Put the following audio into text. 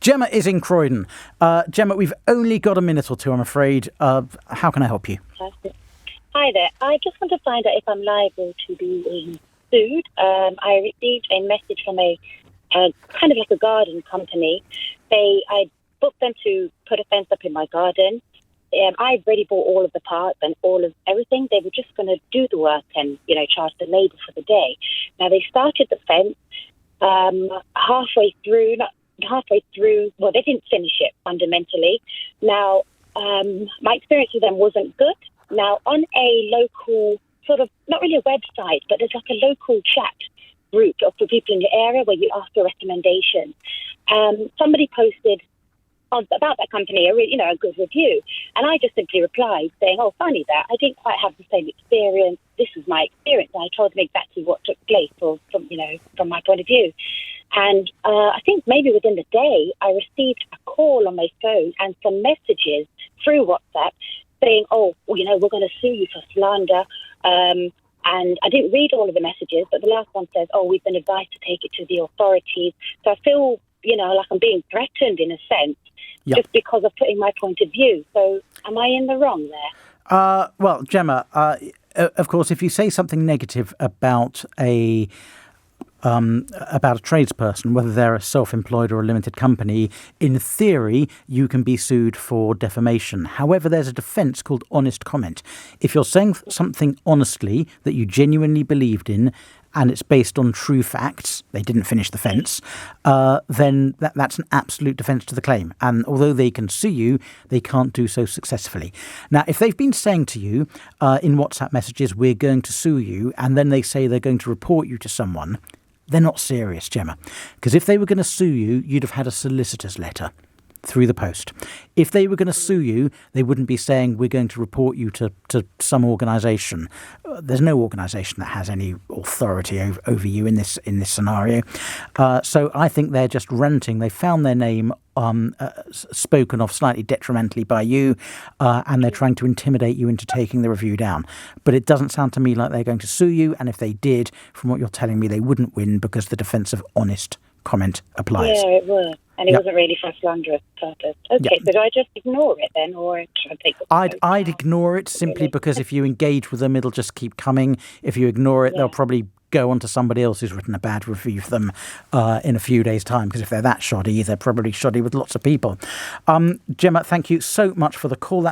Gemma is in Croydon. Gemma, we've only got a minute or two, I'm afraid. How can I help you? Hi there. I just want to find out if I'm liable to be sued. I received a message from a kind of like a garden company. I booked them to put a fence up in my garden. I've already bought all of the parts and all of everything. They were just going to do the work and, charge the labour for the day. Now, they started the fence halfway through. Well, they didn't finish it fundamentally. Now, my experience with them wasn't good. Now, on a local sort of, not really a website, but there's like a local chat group for people in your area where you ask for recommendations. Somebody posted about that company, a good review. And I just simply replied saying, funny that, I didn't quite have the same experience. This was my experience. And I told them exactly what took place from my point of view. And I think maybe within the day, I received a call on my phone and some messages through WhatsApp saying, we're going to sue you for slander. And I didn't read all of the messages, but the last one says, we've been advised to take it to the authorities. So I feel, like I'm being threatened in a sense, just because of putting my point of view. So am I in the wrong there? Well, Gemma, of course, if you say something negative about a tradesperson, whether they're a self-employed or a limited company, in theory, you can be sued for defamation. However, there's a defence called honest comment. If you're saying something honestly that you genuinely believed in, and it's based on true facts, they didn't finish the fence, then that's an absolute defence to the claim. And although they can sue you, they can't do so successfully. Now, if they've been saying to you in WhatsApp messages, we're going to sue you, and then they say they're going to report you to someone, they're not serious, Gemma. Because if they were going to sue you, you'd have had a solicitor's letter through the post. If they were going to sue you, they wouldn't be saying we're going to report you to some organisation. There's no organisation that has any authority over you in this scenario. So I think they're just ranting. They found their name spoken of slightly detrimentally by you, and they're trying to intimidate you into taking the review down. But it doesn't sound to me like they're going to sue you, and if they did, from what you're telling me, they wouldn't win because the defence of honest comment applies. Yeah, it would. And it wasn't really for a slanderous purpose. Okay, so do I just ignore it then, or should I take it? I'd ignore it simply because if you engage with them, it'll just keep coming. If you ignore it, they'll probably go on to somebody else who's written a bad review for them in a few days' time, because if they're that shoddy, they're probably shoddy with lots of people. Gemma, thank you so much for the call.